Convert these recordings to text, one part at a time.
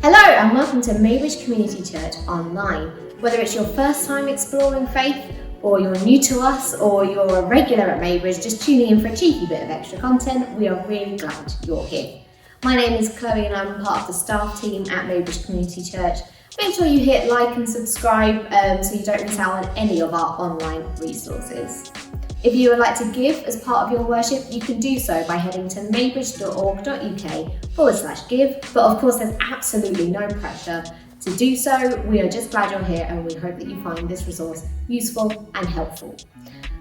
Hello and welcome to Maybridge Community Church Online. Whether it's your first time exploring faith, or you're new to us, or you're a regular at Maybridge just tuning in for a cheeky bit of extra content, we are really glad you're here. My name is Chloe and I'm part of the staff team at Maybridge Community Church. Make sure you hit like and subscribe so you don't miss out on any of our online resources. If you would like to give as part of your worship, you can do so by heading to maybridge.org.uk/give. But of course, there's absolutely no pressure to do so. We are just glad you're here and we hope that you find this resource useful and helpful.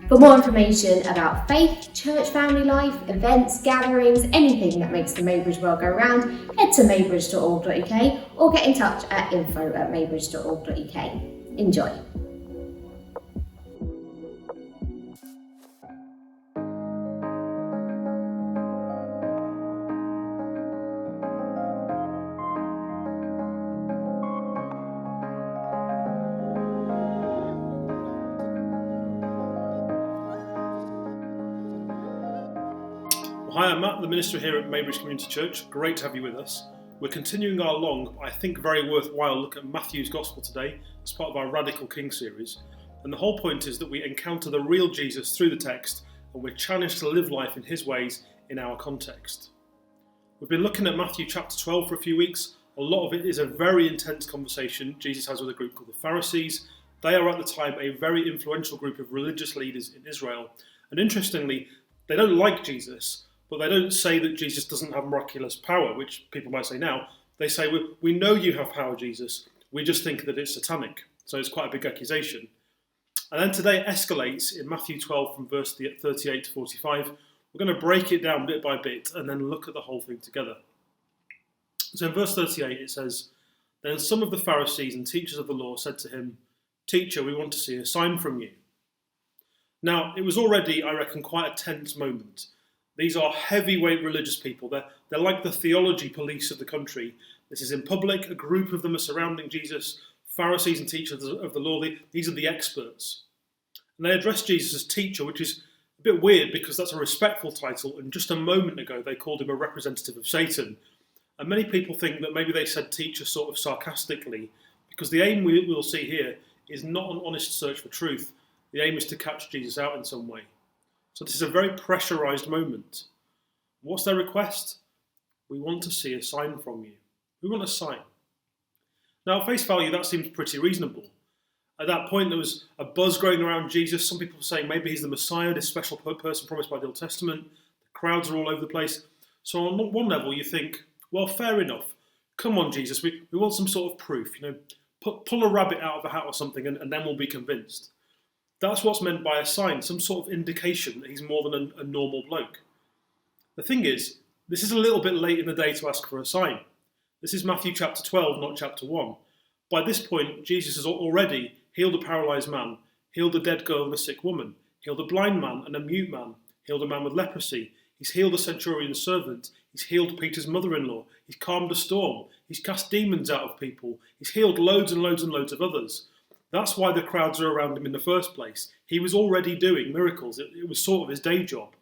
For more information about faith, church family life, events, gatherings, anything that makes the Maybridge world go round, head to maybridge.org.uk or get in touch at info@maybridge.org.uk. Enjoy. Hi, I'm Matt, the minister here at Maybridge Community Church. Great to have you with us. We're continuing our long, I think very worthwhile look at Matthew's Gospel today as part of our Radical King series. And the whole point is that we encounter the real Jesus through the text and we're challenged to live life in his ways in our context. We've been looking at Matthew chapter 12 for a few weeks. A lot of it is a very intense conversation Jesus has with a group called the Pharisees. They are at the time a very influential group of religious leaders in Israel. And interestingly, they don't like Jesus, but they don't say that Jesus doesn't have miraculous power, which people might say now. They say, we know you have power, Jesus. We just think that it's satanic. So it's quite a big accusation. And then today it escalates in Matthew 12 from verse 38 to 45. We're going to break it down bit by bit and then look at the whole thing together. So in verse 38 it says, "Then some of the Pharisees and teachers of the law said to him, 'Teacher, we want to see a sign from you.'" Now, it was already, I reckon, quite a tense moment. These are heavyweight religious people. They're like the theology police of the country. This is in public. A group of them are surrounding Jesus. Pharisees and teachers of the law, these are the experts. And they address Jesus as teacher, which is a bit weird because that's a respectful title. And just a moment ago, they called him a representative of Satan. And many people think that maybe they said teacher sort of sarcastically, because the aim we'll see here is not an honest search for truth. The aim is to catch Jesus out in some way. So this is a very pressurised moment. What's their request? We want to see a sign from you. We want a sign. Now, at face value, that seems pretty reasonable. At that point, there was a buzz growing around Jesus. Some people were saying maybe he's the Messiah, this special person promised by the Old Testament. The crowds are all over the place. So on one level, you think, well, fair enough. Come on, Jesus, we want some sort of proof. Pull a rabbit out of a hat or something and then we'll be convinced. That's what's meant by a sign, some sort of indication that he's more than a normal bloke. The thing is, this is a little bit late in the day to ask for a sign. This is Matthew chapter 12, not chapter 1. By this point, Jesus has already healed a paralysed man, healed a dead girl and a sick woman, healed a blind man and a mute man, healed a man with leprosy, he's healed a centurion's servant, he's healed Peter's mother-in-law, he's calmed a storm, he's cast demons out of people, he's healed loads and loads and loads of others. That's why the crowds are around him in the first place. He was already doing miracles. It was sort of his day job.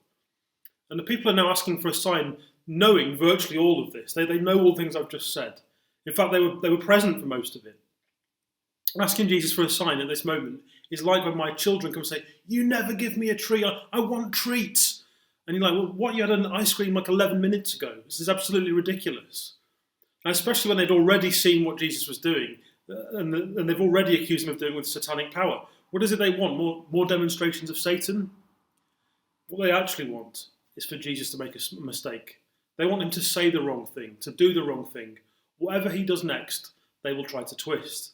And the people are now asking for a sign, knowing virtually all of this. They know all the things I've just said. In fact, they were present for most of it. Asking Jesus for a sign at this moment is like when my children come and say, "You never give me a treat. I want treats." And you're like, "Well, what? You had an ice cream like 11 minutes ago. This is absolutely ridiculous." And especially when they'd already seen what Jesus was doing. And they've already accused him of doing with satanic power. What is it they want? More demonstrations of Satan? What they actually want is for Jesus to make a mistake. They want him to say the wrong thing, to do the wrong thing. Whatever he does next, they will try to twist.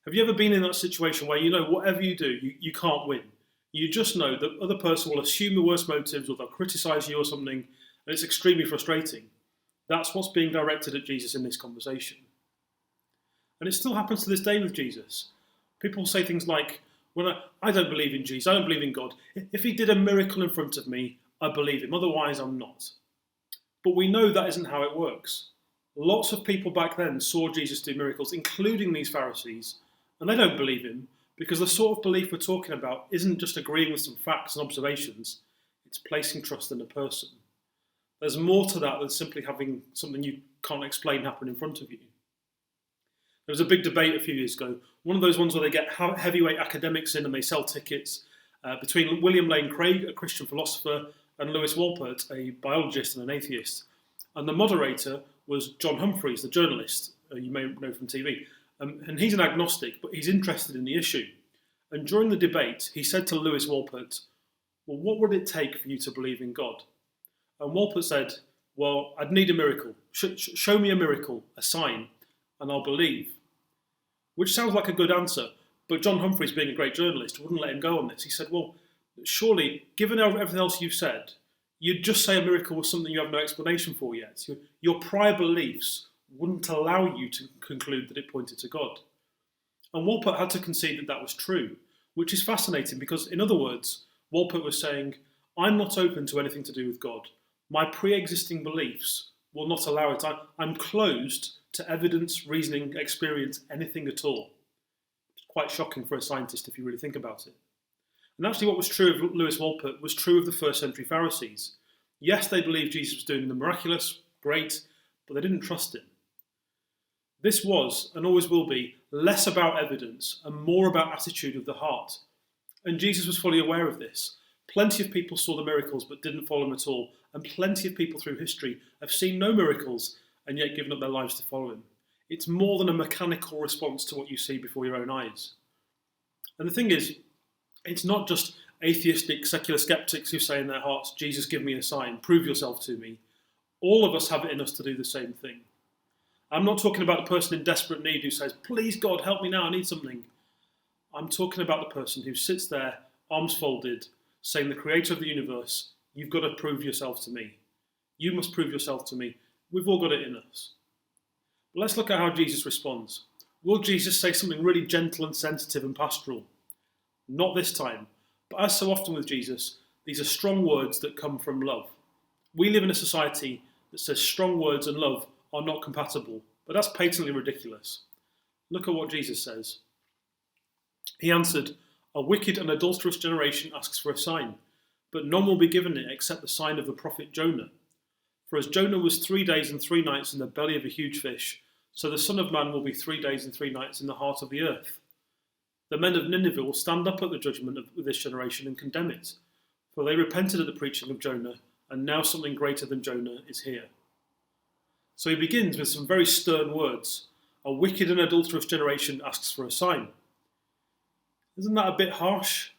Have you ever been in that situation where whatever you do, you can't win? You just know that the other person will assume the worst motives or they'll criticise you or something, and it's extremely frustrating. That's what's being directed at Jesus in this conversation. And it still happens to this day with Jesus. People say things like, "Well, I don't believe in Jesus, I don't believe in God. If he did a miracle in front of me, I believe him, otherwise I'm not." But we know that isn't how it works. Lots of people back then saw Jesus do miracles, including these Pharisees, and they don't believe him because the sort of belief we're talking about isn't just agreeing with some facts and observations, it's placing trust in a person. There's more to that than simply having something you can't explain happen in front of you. There was a big debate a few years ago, one of those ones where they get heavyweight academics in and they sell tickets, between William Lane Craig, a Christian philosopher, and Lewis Wolpert, a biologist and an atheist. And the moderator was John Humphreys, the journalist, you may know from TV. And he's an agnostic, but he's interested in the issue. And during the debate, he said to Lewis Wolpert, well, what would it take for you to believe in God? And Wolpert said, well, I'd need a miracle. Show me a miracle, a sign, and I'll believe. Which sounds like a good answer, but John Humphreys, being a great journalist, wouldn't let him go on this. He said, well, surely, given everything else you've said, you'd just say a miracle was something you have no explanation for yet. Your prior beliefs wouldn't allow you to conclude that it pointed to God. And Wolpert had to concede that that was true, which is fascinating because, in other words, Wolpert was saying, I'm not open to anything to do with God. My pre-existing beliefs will not allow it. I'm closed to evidence, reasoning, experience, anything at all. It's quite shocking for a scientist if you really think about it. And actually what was true of Lewis Wolpert was true of the first century Pharisees. Yes, they believed Jesus was doing the miraculous, great, but they didn't trust him. This was, and always will be, less about evidence and more about attitude of the heart. And Jesus was fully aware of this. Plenty of people saw the miracles but didn't follow him at all. And plenty of people through history have seen no miracles and yet given up their lives to follow him. It's more than a mechanical response to what you see before your own eyes. And the thing is, it's not just atheistic, secular skeptics who say in their hearts, Jesus, give me a sign, prove yourself to me. All of us have it in us to do the same thing. I'm not talking about the person in desperate need who says, please God, help me now, I need something. I'm talking about the person who sits there, arms folded, saying, the creator of the universe, you've got to prove yourself to me. You must prove yourself to me. We've all got it in us. But let's look at how Jesus responds. Will Jesus say something really gentle and sensitive and pastoral? Not this time. But as so often with Jesus, these are strong words that come from love. We live in a society that says strong words and love are not compatible, but that's patently ridiculous. Look at what Jesus says. He answered, a wicked and adulterous generation asks for a sign, but none will be given it except the sign of the prophet Jonah. For as Jonah was 3 days and 3 nights in the belly of a huge fish, so the Son of Man will be 3 days and 3 nights in the heart of the earth. The men of Nineveh will stand up at the judgment of this generation and condemn it, for they repented at the preaching of Jonah, and now something greater than Jonah is here. So he begins with some very stern words. A wicked and adulterous generation asks for a sign. Isn't that a bit harsh?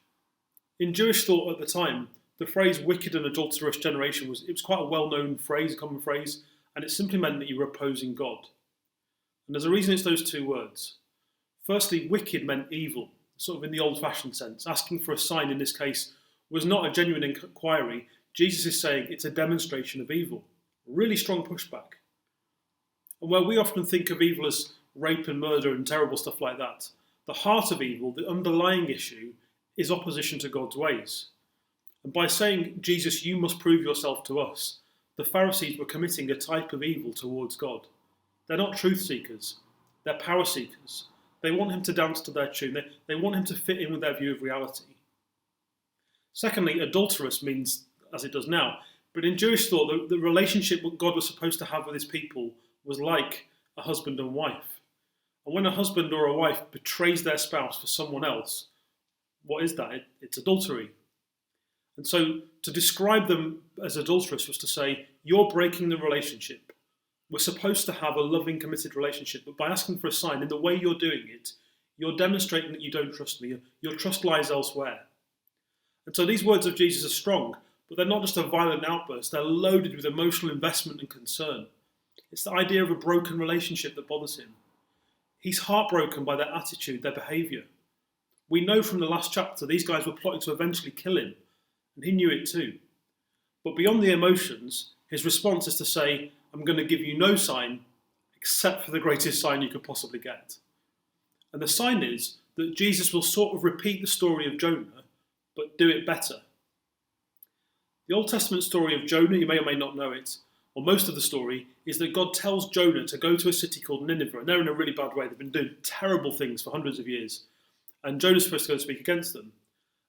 In Jewish thought at the time, the phrase wicked and adulterous generation was quite a well-known phrase, a common phrase, and it simply meant that you were opposing God. And there's a reason it's those two words. Firstly, wicked meant evil, sort of in the old-fashioned sense. Asking for a sign in this case was not a genuine inquiry. Jesus is saying it's a demonstration of evil. Really strong pushback. And where we often think of evil as rape and murder and terrible stuff like that, the heart of evil, the underlying issue, is opposition to God's ways. And by saying, Jesus, you must prove yourself to us, the Pharisees were committing a type of evil towards God. They're not truth seekers, they're power seekers. They want him to dance to their tune, they want him to fit in with their view of reality. Secondly, adulterous means, as it does now, but in Jewish thought, the relationship that God was supposed to have with his people was like a husband and wife. And when a husband or a wife betrays their spouse for someone else, what is that? It's adultery. And so to describe them as adulterous was to say, you're breaking the relationship. We're supposed to have a loving, committed relationship, but by asking for a sign, in the way you're doing it, you're demonstrating that you don't trust me. Your trust lies elsewhere. And so these words of Jesus are strong, but they're not just a violent outburst. They're loaded with emotional investment and concern. It's the idea of a broken relationship that bothers him. He's heartbroken by their attitude, their behaviour. We know from the last chapter these guys were plotting to eventually kill him, and he knew it too. But beyond the emotions, his response is to say, I'm going to give you no sign except for the greatest sign you could possibly get. And the sign is that Jesus will sort of repeat the story of Jonah, but do it better. The Old Testament story of Jonah, you may or may not know it, or most of the story, is that God tells Jonah to go to a city called Nineveh, and they're in a really bad way. They've been doing terrible things for hundreds of years. And Jonah's supposed to go and speak against them.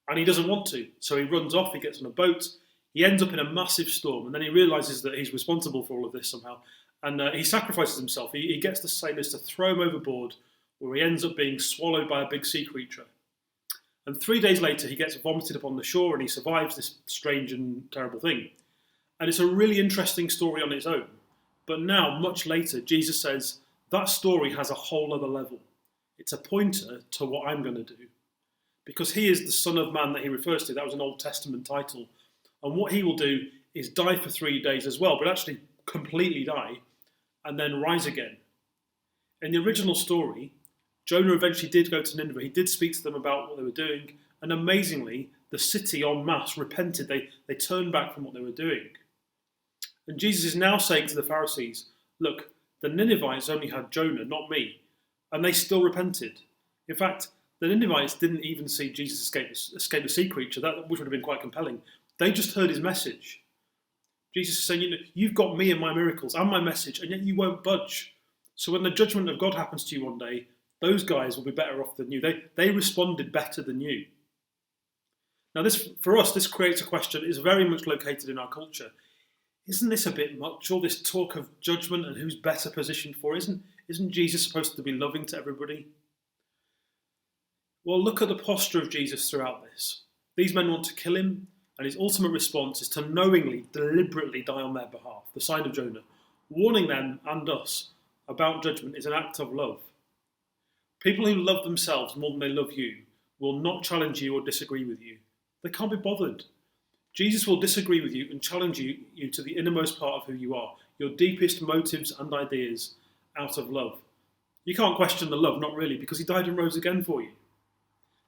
And he doesn't want to, so he runs off, he gets on a boat, he ends up in a massive storm, and then he realises that he's responsible for all of this somehow. And he sacrifices himself. He gets the sailors to throw him overboard where he ends up being swallowed by a big sea creature. And 3 days later, he gets vomited upon the shore and he survives this strange and terrible thing. And it's a really interesting story on its own. But now, much later, Jesus says, that story has a whole other level. It's a pointer to what I'm going to do. Because he is the Son of Man that he refers to. That was an Old Testament title. And what he will do is die for 3 days as well, but actually completely die, and then rise again. In the original story, Jonah eventually did go to Nineveh. He did speak to them about what they were doing. And amazingly, the city en masse repented. They turned back from what they were doing. And Jesus is now saying to the Pharisees, look, the Ninevites only had Jonah, not me. And they still repented. In fact, the Ninevites didn't even see Jesus escape the sea creature, which would have been quite compelling. They just heard his message. Jesus is saying, you've got me and my miracles and my message, and yet you won't budge. So when the judgment of God happens to you one day, those guys will be better off than you. They responded better than you. Now, for us, this creates a question that is very much located in our culture. Isn't this a bit much? All this talk of judgment and who's better positioned for? Isn't Jesus supposed to be loving to everybody? Well, look at the posture of Jesus throughout this. These men want to kill him, and his ultimate response is to knowingly, deliberately die on their behalf, the sign of Jonah. Warning them and us about judgment is an act of love. People who love themselves more than they love you will not challenge you or disagree with you. They can't be bothered. Jesus will disagree with you and challenge you to the innermost part of who you are, your deepest motives and ideas, out of love. You can't question the love, not really, because he died and rose again for you.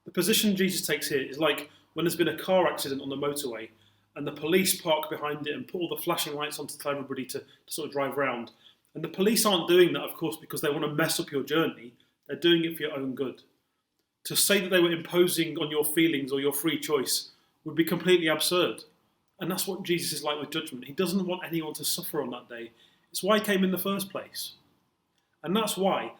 The position Jesus takes here is like when there's been a car accident on the motorway and the police park behind it and put all the flashing lights on to tell everybody to sort of drive round. And the police aren't doing that, of course, because they want to mess up your journey. They're doing it for your own good. To say that they were imposing on your feelings or your free choice would be completely absurd. And that's what Jesus is like with judgment. He doesn't want anyone to suffer on that day. It's why he came in the first place. And that's why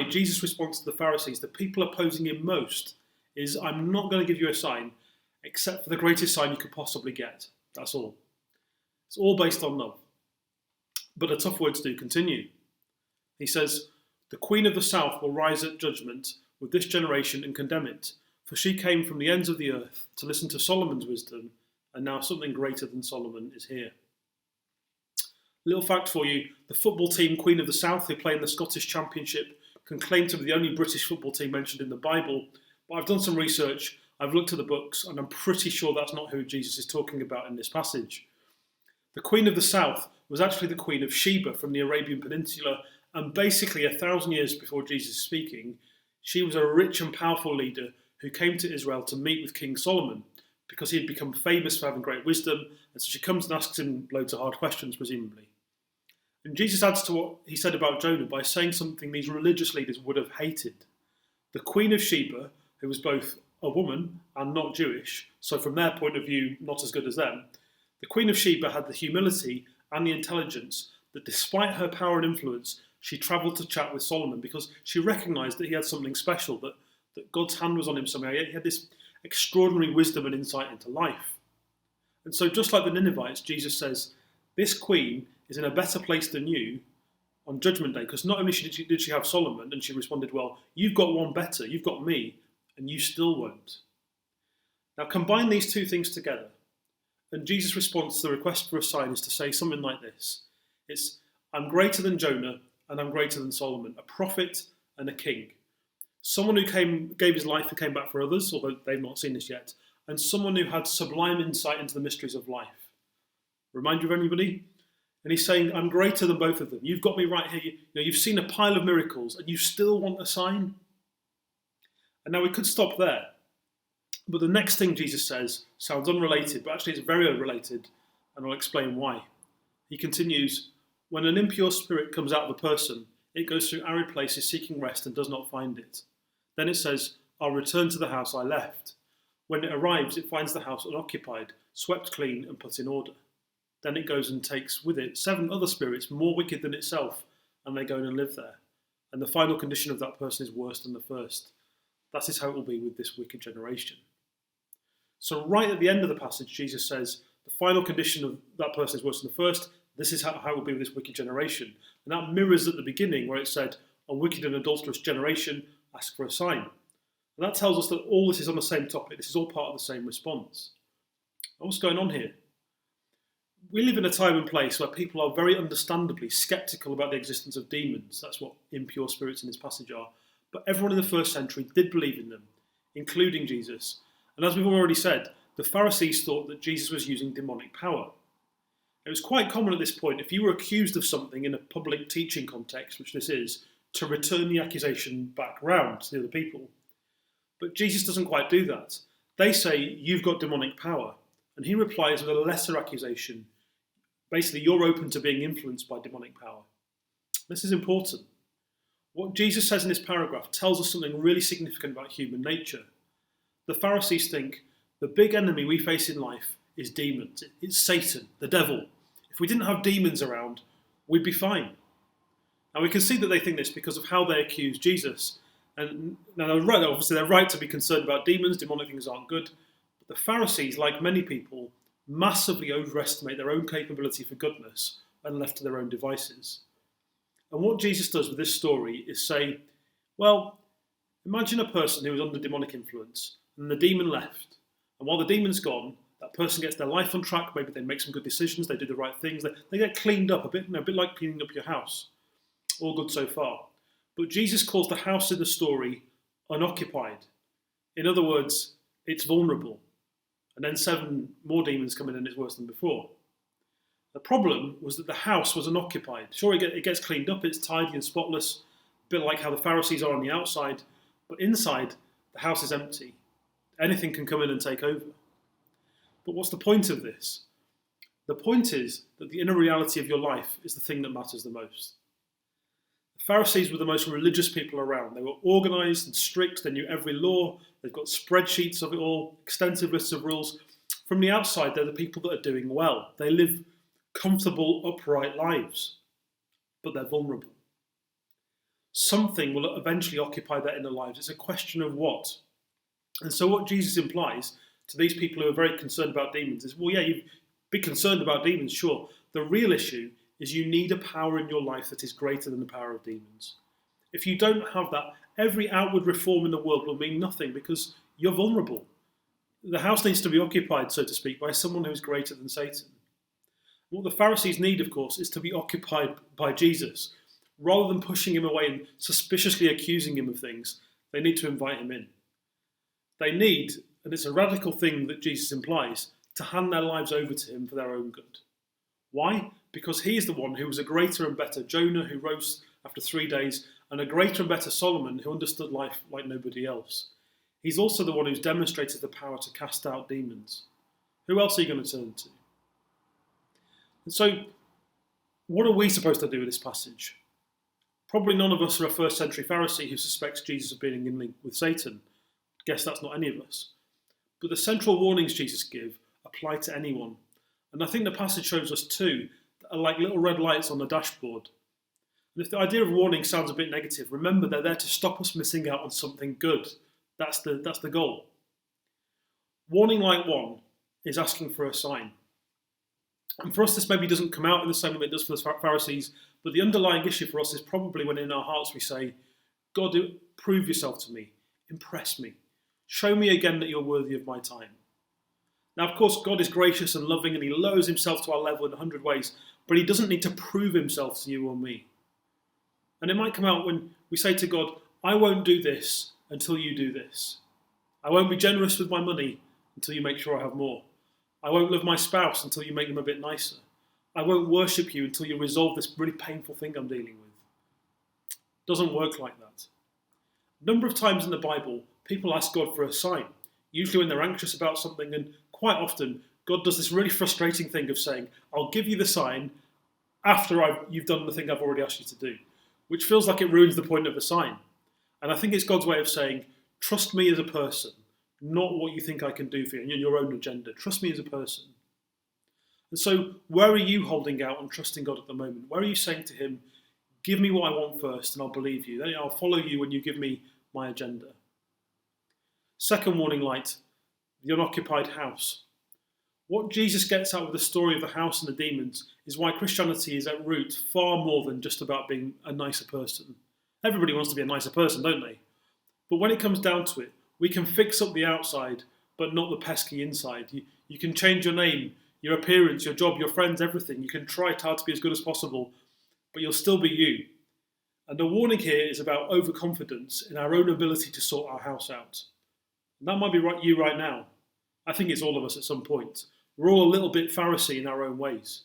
Jesus' response to the Pharisees, the people opposing him most, is, I'm not going to give you a sign except for the greatest sign you could possibly get. That's all. It's all based on love. But the tough words do continue. He says, the Queen of the South will rise at judgment with this generation and condemn it, for she came from the ends of the earth to listen to Solomon's wisdom, and now something greater than Solomon is here. Little fact for you, the football team Queen of the South, who play in the Scottish Championship, can claim to be the only British football team mentioned in the Bible, but I've done some research, I've looked at the books, and I'm pretty sure that's not who Jesus is talking about in this passage. The Queen of the South was actually the Queen of Sheba from the Arabian Peninsula, and basically 1,000 years before Jesus is speaking, she was a rich and powerful leader who came to Israel to meet with King Solomon, because he had become famous for having great wisdom, and so she comes and asks him loads of hard questions, presumably. And Jesus adds to what he said about Jonah by saying something these religious leaders would have hated. The Queen of Sheba, who was both a woman and not Jewish, so from their point of view, not as good as them, the Queen of Sheba had the humility and the intelligence that despite her power and influence, she travelled to chat with Solomon because she recognised that he had something special, that God's hand was on him somehow. He had this extraordinary wisdom and insight into life. And so just like the Ninevites, Jesus says, this queen is in a better place than you on Judgment Day, because not only did she have Solomon, and she responded, well, you've got one better, you've got me, and you still won't. Now combine these two things together, and Jesus' response to the request for a sign is to say something like this. It's, I'm greater than Jonah, and I'm greater than Solomon, a prophet and a king. Someone who gave his life and came back for others, although they've not seen this yet, and someone who had sublime insight into the mysteries of life. Remind you of anybody? And he's saying, I'm greater than both of them. You've got me right here. You've seen a pile of miracles and you still want a sign? And now we could stop there. But the next thing Jesus says sounds unrelated, but actually it's very unrelated, and I'll explain why. He continues, when an impure spirit comes out of a person, it goes through arid places seeking rest and does not find it. Then it says, I'll return to the house I left. When it arrives, it finds the house unoccupied, swept clean and put in order. Then it goes and takes with it 7 other spirits more wicked than itself, and they go in and live there. And the final condition of that person is worse than the first. That is how it will be with this wicked generation. So right at the end of the passage, Jesus says, the final condition of that person is worse than the first. This is how it will be with this wicked generation. And that mirrors at the beginning where it said, a wicked and adulterous generation, ask for a sign. And that tells us that all this is on the same topic. This is all part of the same response. And what's going on here? We live in a time and place where people are very understandably sceptical about the existence of demons. That's what impure spirits in this passage are. But everyone in the first century did believe in them, including Jesus. And as we've already said, the Pharisees thought that Jesus was using demonic power. It was quite common at this point, if you were accused of something in a public teaching context, which this is, to return the accusation back round to the other people. But Jesus doesn't quite do that. They say, you've got demonic power. And he replies with a lesser accusation. Basically, you're open to being influenced by demonic power. This is important. What Jesus says in this paragraph tells us something really significant about human nature. The Pharisees think the big enemy we face in life is demons. It's Satan, the devil. If we didn't have demons around, we'd be fine. And we can see that they think this because of how they accuse Jesus. And now they're right, obviously they're right to be concerned about demons, demonic things aren't good. But the Pharisees, like many people, massively overestimate their own capability for goodness and left to their own devices. And what Jesus does with this story is say, well, imagine a person who was under demonic influence and the demon left. And while the demon's gone, that person gets their life on track, maybe they make some good decisions, they do the right things, they get cleaned up a bit like cleaning up your house. All good so far. But Jesus calls the house in the story unoccupied. In other words, it's vulnerable. And then 7 more demons come in and it's worse than before. The problem was that the house was unoccupied. Sure, it gets cleaned up, it's tidy and spotless, a bit like how the Pharisees are on the outside, but inside, the house is empty. Anything can come in and take over. But what's the point of this? The point is that the inner reality of your life is the thing that matters the most. The Pharisees were the most religious people around. They were organised and strict, they knew every law, they've got spreadsheets of it all, extensive lists of rules. From the outside, they're the people that are doing well. They live comfortable, upright lives, but they're vulnerable. Something will eventually occupy their inner lives. It's a question of what. And so what Jesus implies to these people who are very concerned about demons is, well, yeah, you be concerned about demons, sure. The real issue is you need a power in your life that is greater than the power of demons. If you don't have that, every outward reform in the world will mean nothing because you're vulnerable. The house needs to be occupied, so to speak, by someone who is greater than Satan. What the Pharisees need, of course, is to be occupied by Jesus. Rather than pushing him away and suspiciously accusing him of things, they need to invite him in. They need, and it's a radical thing that Jesus implies, to hand their lives over to him for their own good. Why? Because he is the one who was a greater and better Jonah who rose after 3 days, and a greater and better Solomon who understood life like nobody else. He's also the one who's demonstrated the power to cast out demons. Who else are you going to turn to? And so, what are we supposed to do with this passage? Probably none of us are a first century Pharisee who suspects Jesus of being in link with Satan. I guess that's not any of us. But the central warnings Jesus gives apply to anyone. And I think the passage shows us two that are like little red lights on the dashboard. And if the idea of warning sounds a bit negative, remember they're there to stop us missing out on something good. That's the goal. Warning light 1 is asking for a sign. And for us, this maybe doesn't come out in the same way it does for the Pharisees, but the underlying issue for us is probably when in our hearts we say, God, prove yourself to me, impress me, show me again that you're worthy of my time. Now, of course, God is gracious and loving and he lowers himself to our level in 100 ways, but he doesn't need to prove himself to you or me. And it might come out when we say to God, I won't do this until you do this. I won't be generous with my money until you make sure I have more. I won't love my spouse until you make them a bit nicer. I won't worship you until you resolve this really painful thing I'm dealing with. It doesn't work like that. A number of times in the Bible, people ask God for a sign, usually when they're anxious about something, and quite often God does this really frustrating thing of saying, I'll give you the sign after you've done the thing I've already asked you to do, which feels like it ruins the point of a sign. And I think it's God's way of saying, trust me as a person, not what you think I can do for you and your own agenda. Trust me as a person. And so where are you holding out on trusting God at the moment? Where are you saying to him, give me what I want first and I'll believe you. Then I'll follow you when you give me my agenda. Second warning light, the unoccupied house. What Jesus gets out of the story of the house and the demons is why Christianity is at root far more than just about being a nicer person. Everybody wants to be a nicer person, don't they? But when it comes down to it, we can fix up the outside, but not the pesky inside. You can change your name, your appearance, your job, your friends, everything. You can try hard to be as good as possible, but you'll still be you. And the warning here is about overconfidence in our own ability to sort our house out. And that might be you right now. I think it's all of us at some point. We're all a little bit Pharisee in our own ways.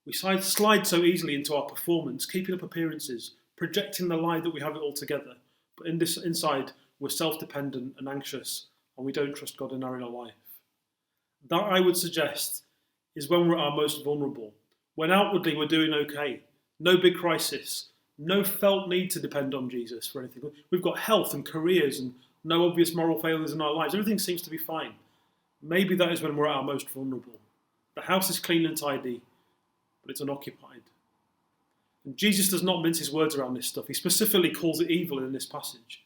We slide so easily into our performance, keeping up appearances, projecting the lie that we have it all together. But inside, we're self-dependent and anxious, and we don't trust God in our inner life. That, I would suggest, is when we're at our most vulnerable. When outwardly we're doing okay, no big crisis, no felt need to depend on Jesus for anything. We've got health and careers and no obvious moral failures in our lives. Everything seems to be fine. Maybe that is when we're at our most vulnerable. The house is clean and tidy, but it's unoccupied. And Jesus does not mince his words around this stuff. He specifically calls it evil in this passage.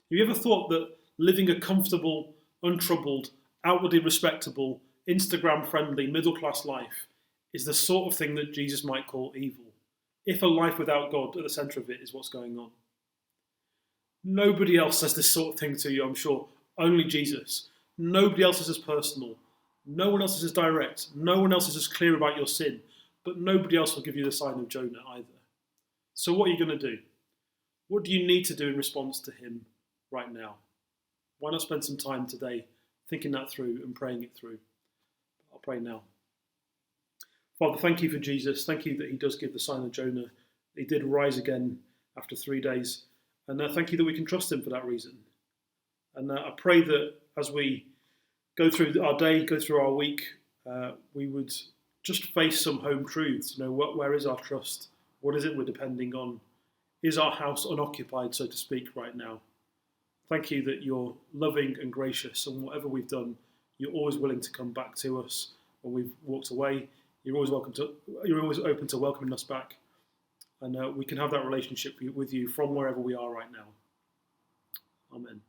Have you ever thought that living a comfortable, untroubled, outwardly respectable, Instagram-friendly, middle-class life is the sort of thing that Jesus might call evil, if a life without God at the centre of it is what's going on? Nobody else says this sort of thing to you, I'm sure. Only Jesus. Nobody else is as personal. No one else is as direct. No one else is as clear about your sin. But nobody else will give you the sign of Jonah either. So what are you going to do? What do you need to do in response to him right now? Why not spend some time today thinking that through and praying it through? I'll pray now. Father, thank you for Jesus. Thank you that he does give the sign of Jonah. He did rise again after 3 days. And thank you that we can trust him for that reason. And I pray that as we go through our day, go through our week, we would just face some home truths. Where is our trust? What is it we're depending on? Is our house unoccupied, so to speak, right now? Thank you that you're loving and gracious, and whatever we've done, you're always willing to come back to us when we've walked away. You're always open to welcoming us back, and we can have that relationship with you from wherever we are right now. Amen.